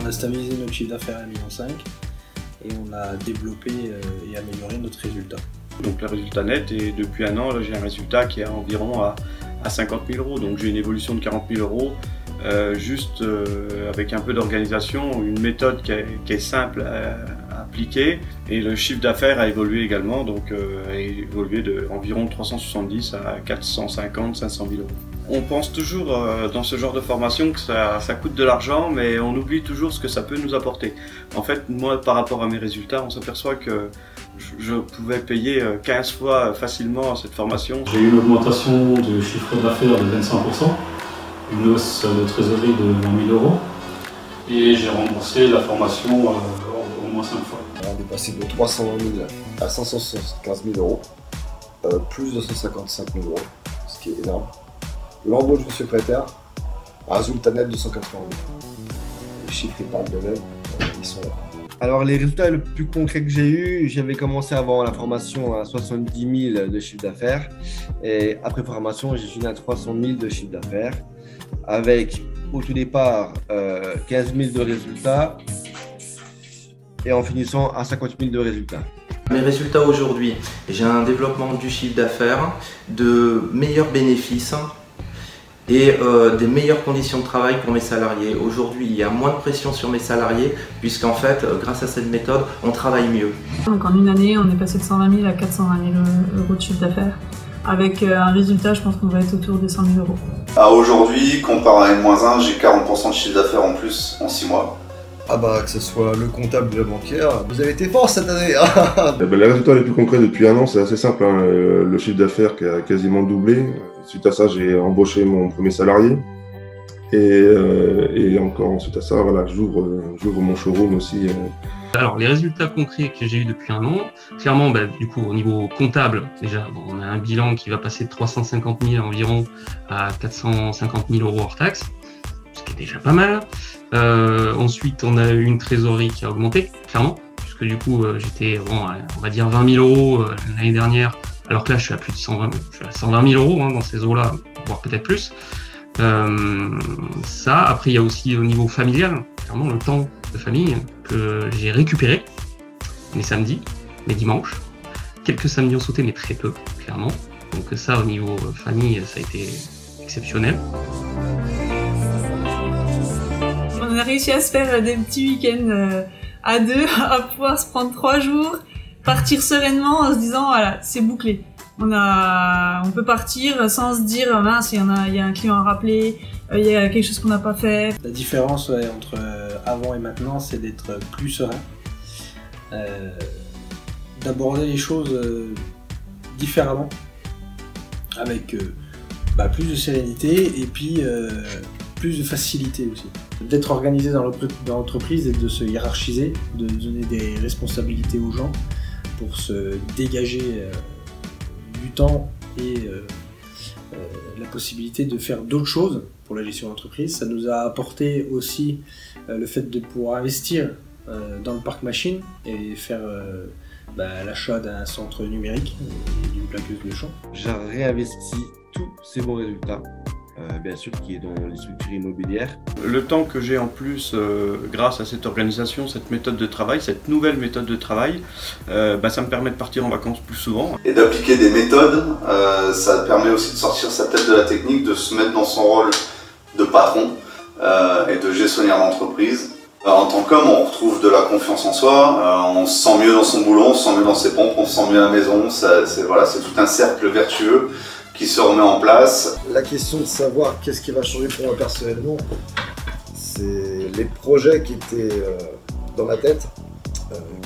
On a stabilisé notre chiffre d'affaires à 1,5 million et on a développé et amélioré notre résultat. Donc le résultat net, et depuis un an, j'ai un résultat qui est environ à 50 000 euros. Donc j'ai une évolution de 40 000 euros, juste avec un peu d'organisation, une méthode qui est simple à appliquer. Et le chiffre d'affaires a évolué également, donc a évolué d'environ 370 à 450, 500 000 euros. On pense toujours dans ce genre de formation que ça coûte de l'argent, mais on oublie toujours ce que ça peut nous apporter. En fait, moi, par rapport à mes résultats, on s'aperçoit que je pouvais payer 15 fois facilement cette formation. J'ai eu une augmentation du chiffre d'affaires de 25%, une hausse de trésorerie de 20 000 euros, et j'ai remboursé la formation au moins 5 fois. On est passé de 320 000 à 575 000 euros, plus de 155 000 euros, ce qui est énorme. L'embauche de secrétaire, résultat net de 180 000. Les chiffres ils parlent d'eux-mêmes, ils sont là. Alors les résultats les plus concrets que j'ai eu, j'avais commencé avant la formation à 70 000 de chiffre d'affaires et après formation j'ai fini à 300 000 de chiffre d'affaires avec au tout départ 15 000 de résultats et en finissant à 50 000 de résultats. Mes résultats aujourd'hui, j'ai un développement du chiffre d'affaires, de meilleurs bénéfices et des meilleures conditions de travail pour mes salariés. Aujourd'hui, il y a moins de pression sur mes salariés puisqu'en fait, grâce à cette méthode, on travaille mieux. Donc en une année, on est passé de 120 000 à 420 000 euros de chiffre d'affaires avec un résultat, je pense qu'on va être autour de 100 000 euros. Aujourd'hui, comparé à N-1, j'ai 40% de chiffre d'affaires en plus en 6 mois. Ah bah que ce soit le comptable ou la banquière, vous avez été fort cette année. Les résultats les plus concrets depuis un an, c'est assez simple. Le chiffre d'affaires qui a quasiment doublé. Suite à ça, j'ai embauché mon premier salarié. Et encore ensuite à ça, voilà, j'ouvre mon showroom aussi. Alors les résultats concrets que j'ai eu depuis un an, clairement du coup au niveau comptable, déjà on a un bilan qui va passer de 350 000 environ à 450 000 euros hors taxe, ce qui est déjà pas mal. Ensuite on a eu une trésorerie qui a augmenté, clairement, puisque du coup j'étais on va dire 20 000 euros l'année dernière, alors que là je suis à plus de 120 000 euros dans ces eaux-là, voire peut-être plus. Ça, après il y a aussi au niveau familial, clairement le temps de famille que j'ai récupéré, mes samedis, mes dimanches, quelques samedis ont sauté mais très peu, clairement. Donc ça au niveau famille, ça a été exceptionnel. On a réussi à se faire des petits week-ends à deux, à pouvoir se prendre 3 jours, partir sereinement en se disant voilà, c'est bouclé. On peut partir sans se dire mince, il y a un client à rappeler, il y a quelque chose qu'on n'a pas fait. La différence entre avant et maintenant, c'est d'être plus serein, d'aborder les choses différemment, avec plus de sérénité et puis plus de facilité aussi. D'être organisé dans l'entreprise et de se hiérarchiser, de donner des responsabilités aux gens pour se dégager du temps et la possibilité de faire d'autres choses pour la gestion d'entreprise. Ça nous a apporté aussi le fait de pouvoir investir dans le parc machine et faire l'achat d'un centre numérique et d'une plaqueuse de champ. J'ai réinvesti tous ces bons résultats, bien sûr qui est dans les structures immobilières. Le temps que j'ai en plus grâce à cette organisation, cette méthode de travail, cette nouvelle méthode de travail, ça me permet de partir en vacances plus souvent. Et d'appliquer des méthodes, ça permet aussi de sortir sa tête de la technique, de se mettre dans son rôle de patron et de gestionnaire d'entreprise. En tant qu'homme, on retrouve de la confiance en soi, on se sent mieux dans son boulot, on se sent mieux dans ses pompes, on se sent mieux à la maison, c'est tout un cercle vertueux qui se remet en place. La question de savoir qu'est-ce qui va changer pour moi personnellement, c'est les projets qui étaient dans ma tête,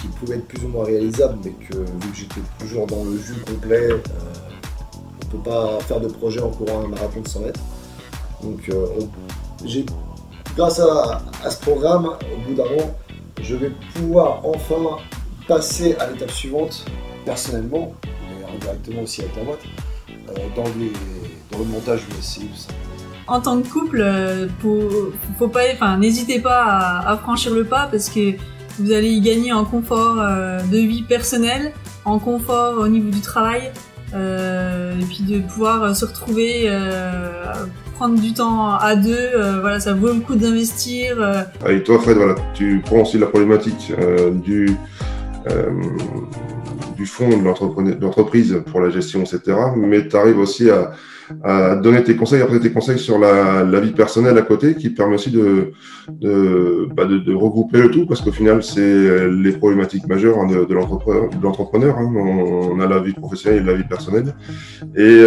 qui pouvaient être plus ou moins réalisables, mais que vu que j'étais toujours dans le jus complet, on ne peut pas faire de projet en courant un marathon de 100 mètres. Donc grâce à ce programme, au bout d'un an, je vais pouvoir enfin passer à l'étape suivante, personnellement, mais indirectement aussi avec la boîte, dans le montage du SCI, tout ça. En tant que couple, n'hésitez pas à franchir le pas parce que vous allez y gagner en confort de vie personnelle, en confort au niveau du travail, et puis de pouvoir se retrouver prendre du temps à deux, voilà, ça vaut le coup d'investir. Et toi, Fred, voilà, tu prends aussi la problématique du fond de l'entreprise pour la gestion, etc. Mais tu arrives aussi à donner tes conseils, apporter tes conseils sur la vie personnelle à côté, qui permet aussi de regrouper le tout, parce qu'au final, c'est les problématiques majeures de l'entrepreneur. Hein. On a la vie professionnelle et la vie personnelle. Et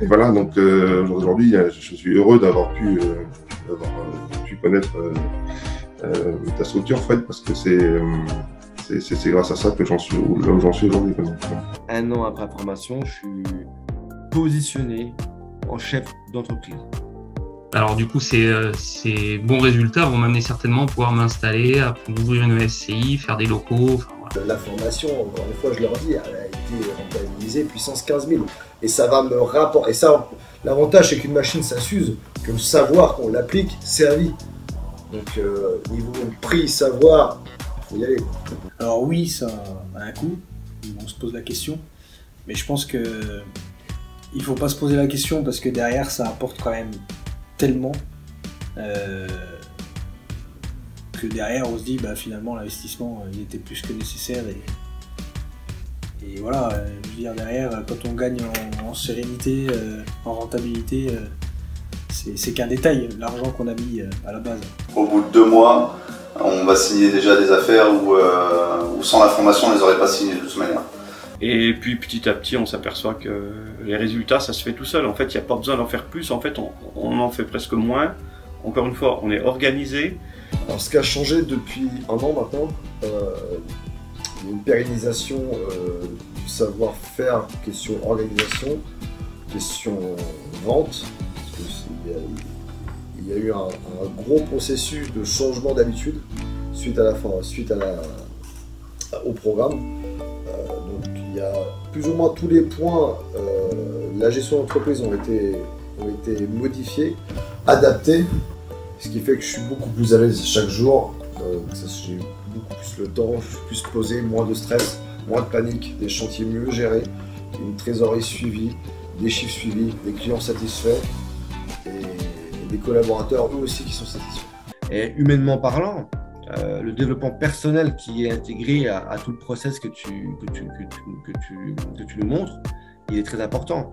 voilà, donc aujourd'hui, je suis heureux d'avoir pu connaître ta structure, Fred, parce que c'est grâce à ça que j'en suis là où j'en suis aujourd'hui. Un an après la formation, je suis positionné en chef d'entreprise. Alors du coup, ces bons résultats vont m'amener certainement à pouvoir m'installer, à ouvrir une SCI, faire des locaux. Enfin, voilà. La formation, encore une fois, je leur dis, elle a été rentabilisée puissance 15 000. Et ça va me rapporter. Et ça, l'avantage, c'est qu'une machine, ça s'use, que le savoir, qu'on l'applique, c'est à vie. Donc, niveau prix, savoir, il faut y aller. Alors oui, ça a un coût, on se pose la question, mais je pense que il faut pas se poser la question parce que derrière ça apporte quand même tellement que derrière on se dit bah finalement l'investissement il était plus que nécessaire et voilà, je veux dire derrière quand on gagne en sérénité, en rentabilité, c'est qu'un détail, l'argent qu'on a mis à la base. Au bout de 2 mois, on va signer déjà des affaires où sans la formation on les aurait pas signées de toute manière. Et puis petit à petit on s'aperçoit que les résultats ça se fait tout seul. En fait il n'y a pas besoin d'en faire plus, en fait on en fait presque moins. Encore une fois on est organisé. Alors ce qui a changé depuis 1 an maintenant, il y a une pérennisation du savoir-faire, question organisation, question vente. Il y a eu un gros processus de changement d'habitude suite au programme. Donc il y a plus ou moins tous les points de la gestion d'entreprise ont été modifiés, adaptés, ce qui fait que je suis beaucoup plus à l'aise chaque jour. J'ai beaucoup plus le temps, je suis plus posé, moins de stress, moins de panique, des chantiers mieux gérés, une trésorerie suivie, des chiffres suivis, des clients satisfaits. Et des collaborateurs eux aussi qui sont satisfaits. Et humainement parlant, le développement personnel qui est intégré à tout le process que tu nous montres, il est très important.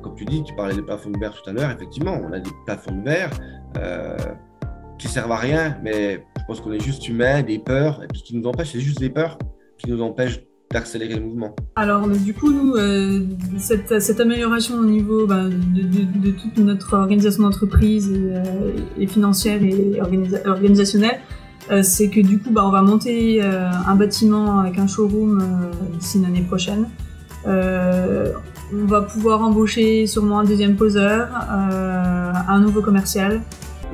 Comme tu dis, tu parlais des plafonds de verre tout à l'heure, effectivement, on a des plafonds de verre qui servent à rien, mais je pense qu'on est juste humain, des peurs, et puis ce qui nous empêche, c'est juste des peurs qui nous empêchent d'accélérer le mouvement. Alors du coup, nous, cette amélioration au niveau de toute notre organisation d'entreprise et financière et organisationnelle, c'est que du coup, on va monter un bâtiment avec un showroom d'ici l'année prochaine. On va pouvoir embaucher sûrement un deuxième poseur, un nouveau commercial.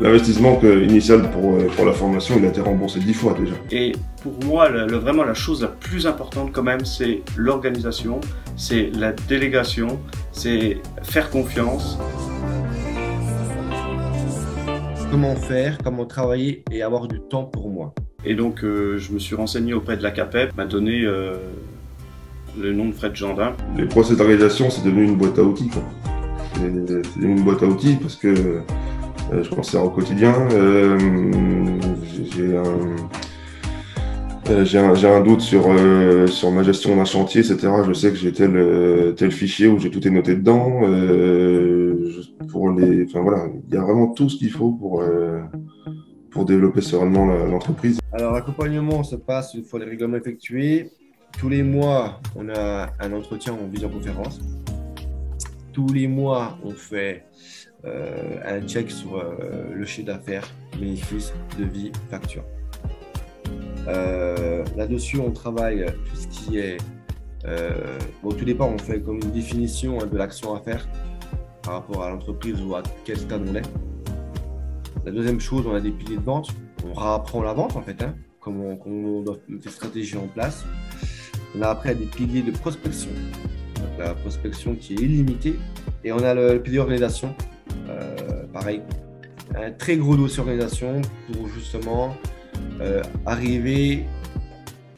L'investissement initial pour la formation, il a été remboursé 10 fois déjà. Et pour moi, vraiment la chose la plus importante quand même, c'est l'organisation, c'est la délégation, c'est faire confiance. Comment faire, comment travailler et avoir du temps pour moi. Et donc je me suis renseigné auprès de la CAPEP, m'a donné le nom de Fred Gendin. Les process d'organisation, c'est devenu une boîte à outils. C'est devenu une boîte à outils parce que je m'en sers au quotidien. J'ai un doute sur ma gestion d'un chantier, etc. Je sais que j'ai tel fichier où j'ai tout est noté dedans. Voilà, il y a vraiment tout ce qu'il faut pour développer sereinement l'entreprise. Alors l'accompagnement se passe une fois les règlements effectués. Tous les mois, on a un entretien en visioconférence. Tous les mois, on fait un check sur le chiffre d'affaires, bénéfices, devis, facture. Là-dessus, on travaille tout ce qui est... tout départ, on fait comme une définition de l'action à faire par rapport à l'entreprise ou à quel stade on est. La deuxième chose, on a des piliers de vente. On réapprend la vente en fait, comment on doit mettre des stratégies en place. On a après des piliers de prospection. Donc, la prospection qui est illimitée. Et on a le pilier organisation. Pareil, un très gros dossier organisation pour justement arriver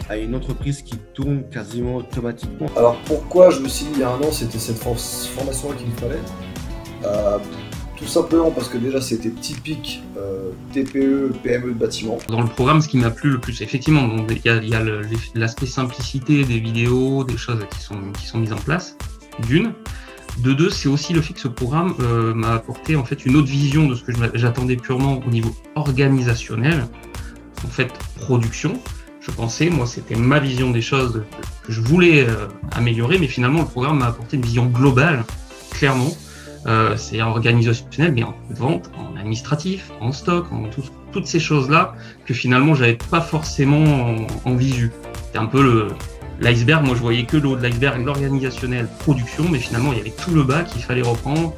à une entreprise qui tourne quasiment automatiquement. Alors pourquoi je me suis dit il y a 1 an c'était cette formation qu'il me fallait? Tout simplement parce que déjà c'était typique TPE, PME de bâtiment. Dans le programme, ce qui m'a plu le plus, effectivement, il y a l'aspect simplicité des vidéos, des choses qui sont mises en place, d'une. De deux, c'est aussi le fait que ce programme m'a apporté en fait une autre vision de ce que j'attendais purement au niveau organisationnel, en fait production. Je pensais, moi c'était ma vision des choses que je voulais améliorer, mais finalement le programme m'a apporté une vision globale, clairement. C'est organisationnel, mais en vente, en administratif, en stock, en toutes ces choses-là que finalement j'avais pas forcément en visu. C'était un peu l'iceberg. Moi je voyais que le haut de l'iceberg, l'organisationnel, production, mais finalement il y avait tout le bas qu'il fallait reprendre,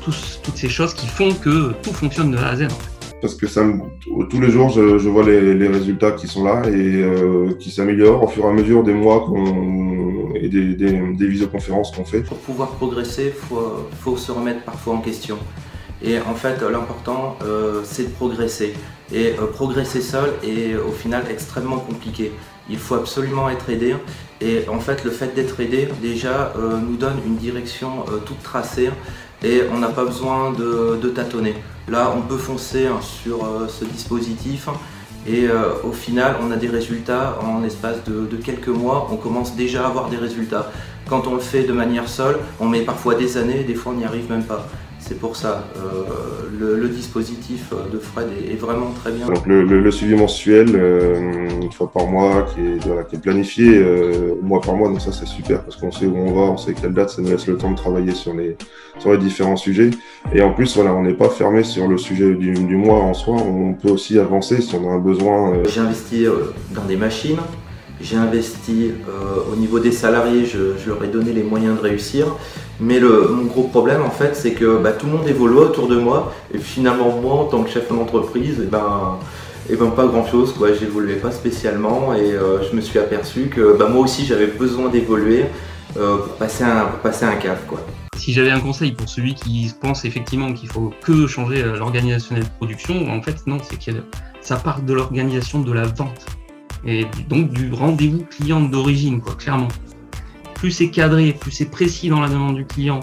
toutes ces choses qui font que tout fonctionne de A à Z. Parce que tous les jours, je vois les résultats qui sont là et qui s'améliorent au fur et à mesure des mois et des visioconférences qu'on fait. Pour pouvoir progresser, faut se remettre parfois en question. Et en fait, l'important, c'est de progresser. Et progresser seul est au final extrêmement compliqué. Il faut absolument être aidé. Et en fait, le fait d'être aidé, déjà, nous donne une direction toute tracée. Et on n'a pas besoin de tâtonner. Là, on peut foncer sur ce dispositif et au final, on a des résultats en l'espace de quelques mois. On commence déjà à avoir des résultats. Quand on le fait de manière seule, on met parfois des années, des fois on n'y arrive même pas. C'est pour ça, le dispositif de Fred est vraiment très bien. Donc le suivi mensuel, une fois par mois, qui est planifié mois par mois, donc ça c'est super parce qu'on sait où on va, on sait quelle date, ça nous laisse le temps de travailler sur les différents sujets. Et en plus, voilà, on n'est pas fermé sur le sujet du mois en soi, on peut aussi avancer si on a un besoin. J'ai investi dans des machines. J'ai investi au niveau des salariés, je leur ai donné les moyens de réussir. Mais mon gros problème en fait, c'est que tout le monde évolue autour de moi. Et finalement moi, en tant que chef d'entreprise, pas grand chose, quoi. J'évoluais pas spécialement et je me suis aperçu que moi aussi j'avais besoin d'évoluer pour passer un cap, quoi. Si j'avais un conseil pour celui qui pense effectivement qu'il faut que changer l'organisationnel de production, en fait non, c'est que ça part de l'organisation de la vente. Et donc du rendez-vous client d'origine, quoi, clairement. Plus c'est cadré, plus c'est précis dans la demande du client,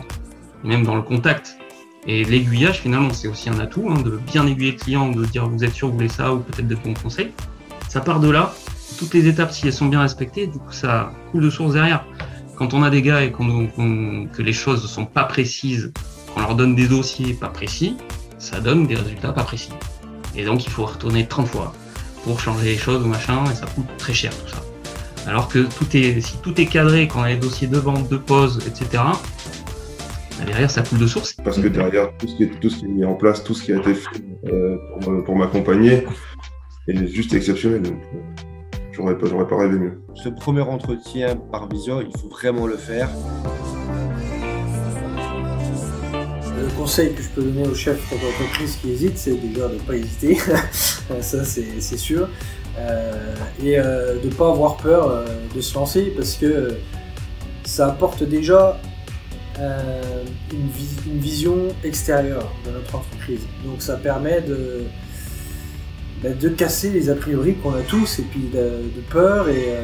même dans le contact. Et l'aiguillage, finalement, c'est aussi un atout, de bien aiguiller le client, de dire vous êtes sûr, vous voulez ça, ou peut-être de bons conseils. Ça part de là. Toutes les étapes, si elles sont bien respectées, du coup, ça coule de source derrière. Quand on a des gars et que les choses ne sont pas précises, qu'on leur donne des dossiers pas précis, ça donne des résultats pas précis. Et donc, il faut retourner 30 fois pour changer les choses ou machin, et ça coûte très cher tout ça. Alors que si tout est cadré, quand on a les dossiers de vente, de pause, etc., derrière ça coule de source. Parce que derrière, tout ce qui est mis en place, tout ce qui a été fait pour m'accompagner est juste exceptionnel. Donc, j'aurais pas rêvé mieux. Ce premier entretien par visio, il faut vraiment le faire. Le conseil que je peux donner aux chefs d'entreprise qui hésitent, c'est déjà de ne pas hésiter, ça c'est sûr, et de ne pas avoir peur de se lancer parce que ça apporte déjà une vision extérieure de notre entreprise. Donc ça permet de casser les a priori qu'on a tous et puis de peur et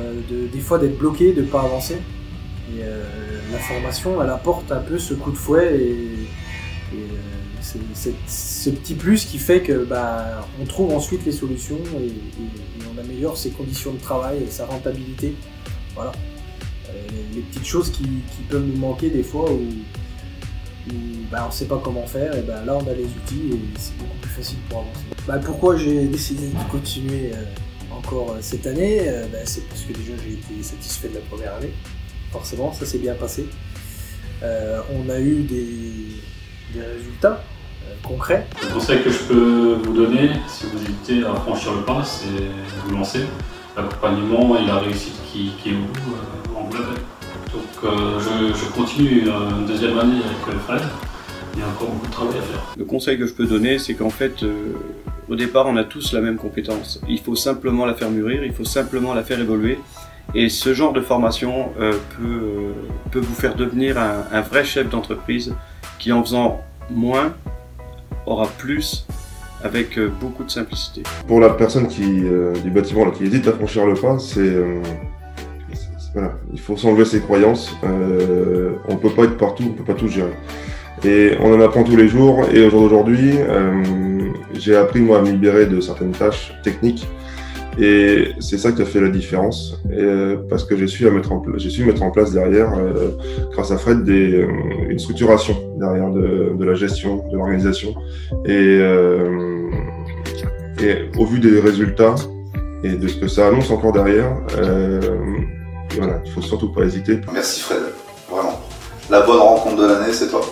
des fois d'être bloqué, de ne pas avancer. Et la formation, elle apporte un peu ce coup de fouet et c'est ce petit plus qui fait que on trouve ensuite les solutions et on améliore ses conditions de travail et sa rentabilité. Voilà. Les petites choses qui peuvent nous manquer des fois où on ne sait pas comment faire, et là on a les outils et c'est beaucoup plus facile pour avancer. Pourquoi j'ai décidé de continuer encore cette année, c'est parce que déjà j'ai été satisfait de la première année. Forcément, ça s'est bien passé. On a eu des résultats concrets. Le conseil que je peux vous donner, si vous hésitez à franchir le pas, c'est de vous lancer. L'accompagnement et la réussite qui est au bout en global. Donc je continue une deuxième année avec Fred. Il y a encore beaucoup de travail à faire. Le conseil que je peux donner, c'est qu'en fait, au départ, on a tous la même compétence. Il faut simplement la faire mûrir, il faut simplement la faire évoluer. Et ce genre de formation peut vous faire devenir un vrai chef d'entreprise qui, en faisant moins, aura plus avec beaucoup de simplicité. Pour la personne du bâtiment qui hésite à franchir le pas, voilà, il faut s'enlever ses croyances. On ne peut pas être partout, on ne peut pas tout gérer. Et on en apprend tous les jours. Et au jour d'aujourd'hui, j'ai appris moi à me libérer de certaines tâches techniques. Et c'est ça qui a fait la différence, parce que j'ai su mettre en place derrière, grâce à Fred, une structuration derrière de la gestion, de l'organisation. Et au vu des résultats et de ce que ça annonce encore derrière, voilà, il ne faut surtout pas hésiter. Merci Fred, vraiment. La bonne rencontre de l'année, c'est toi.